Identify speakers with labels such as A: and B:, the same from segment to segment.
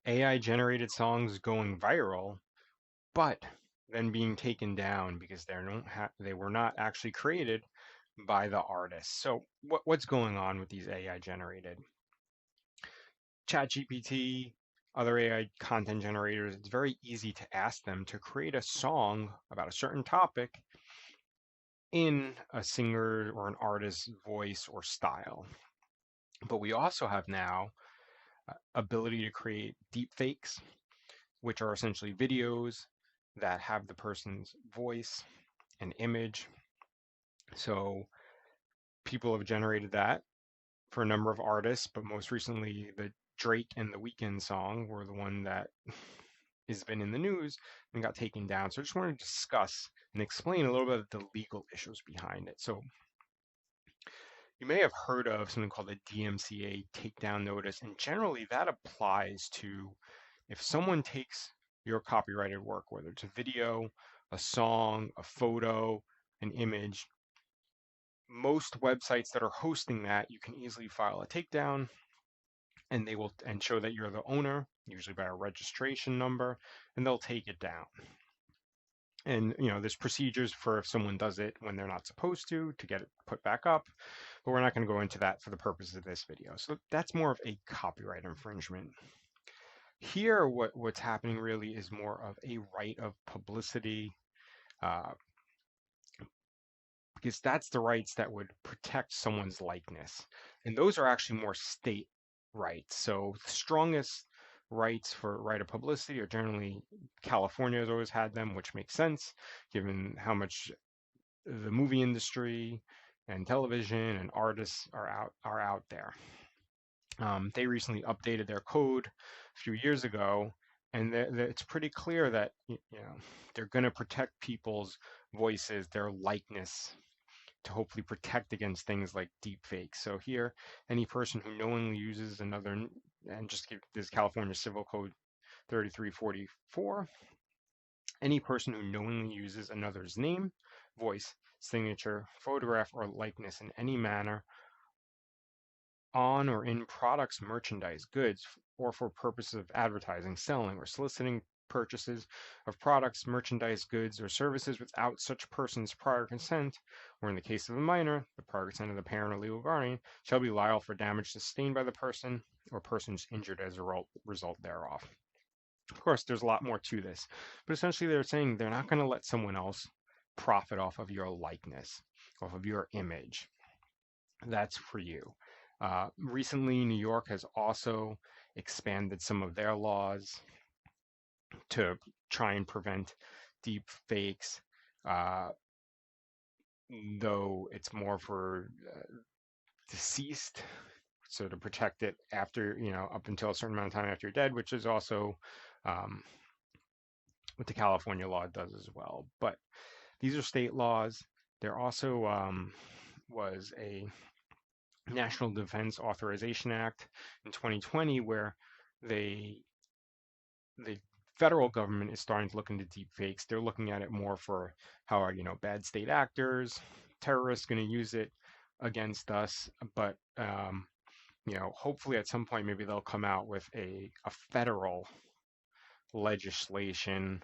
A: AI generated songs going viral, but then being taken down because they were not actually created by the artist. So what's going on with these AI generated ChatGPT, other AI content generators? It's very easy to ask them to create a song about a certain topic in a singer or an artist's voice or style. But we also have now ability to create deep fakes, which are essentially videos that have the person's voice and image. So people have generated that for a number of artists, but most recently the Drake and the Weeknd song were the one that has been in the news and got taken down. So I just wanted to discuss and explain a little bit of the legal issues behind it. So you may have heard of something called a DMCA takedown notice, and generally that applies to if someone takes your copyrighted work, whether it's a video, a song, a photo, an image, most websites that are hosting that, you can easily file a takedown and they will and show that you're the owner, usually by a registration number, and they'll take it down. And there's procedures for if someone does it when they're not supposed to get it put back up, but we're not going to go into that for the purpose of this video. So that's more of a copyright infringement. Here, what's happening really is more of a right of publicity, uh, because that's the rights that would protect someone's likeness. And those are actually more state rights. So the strongest rights for right of publicity are generally California has always had them, which makes sense given how much the movie industry and television and artists are out there. They recently updated their code a few years ago, and it's pretty clear that they're going to protect people's voices, their likeness, to hopefully protect against things like deepfake. So here, any person who knowingly uses another, and just give this California Civil Code 3344, any person who knowingly uses another's name, voice, signature, photograph, or likeness in any manner on or in products, merchandise, goods, or for purposes of advertising, selling, or soliciting purchases of products, merchandise, goods, or services without such person's prior consent, or in the case of a minor, the prior consent of the parent or legal guardian, shall be liable for damage sustained by the person or persons injured as a result thereof. Of course, there's a lot more to this, but essentially they're saying they're not going to let someone else profit off of your likeness, off of your image. That's for you. Recently, New York has also expanded some of their laws to try and prevent deep fakes, uh, though it's more for deceased, so to protect it after, up until a certain amount of time after you're dead, which is also um, what the California law does as well. But these are state laws. There also was a National Defense Authorization Act in 2020 where they the federal government is starting to look into deep fakes. They're looking at it more for how are bad state actors, terrorists going to use it against us. But hopefully at some point maybe they'll come out with a federal legislation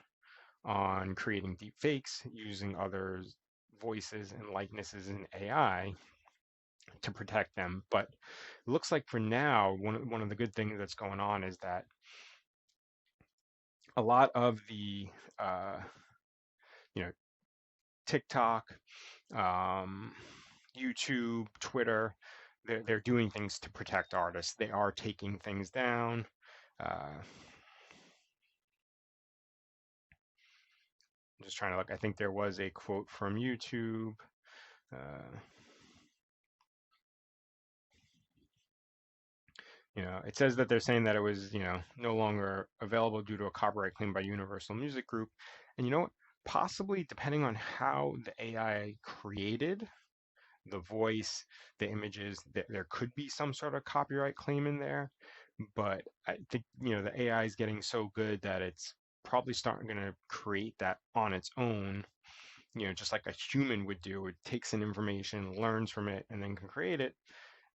A: on creating deep fakes using others' voices and likenesses in AI to protect them. But it looks like for now, one of the good things that's going on is that a lot of the you know TikTok, um, YouTube, Twitter, they're doing things to protect artists. They are taking things down. I'm just trying to look. I think there was a quote from YouTube. Uh, it says that they're saying that it was, no longer available due to a copyright claim by Universal Music Group. And you know what? Possibly, depending on how the AI created the voice, the images, there could be some sort of copyright claim in there. But I think, the AI is getting so good that it's probably starting going to create that on its own, just like a human would do. It takes in information, learns from it, and then can create it.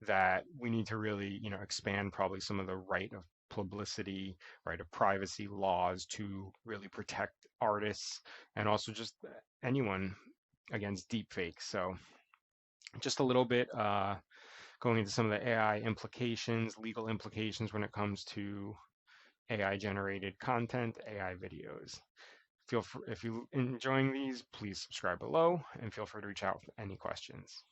A: That we need to really, expand probably some of the right of publicity, right, of privacy laws to really protect artists and also just anyone against deepfake. So just a little bit going into some of the AI implications, legal implications when it comes to AI generated content, AI videos. Feel free, if you're enjoying these, please subscribe below and feel free to reach out with any questions.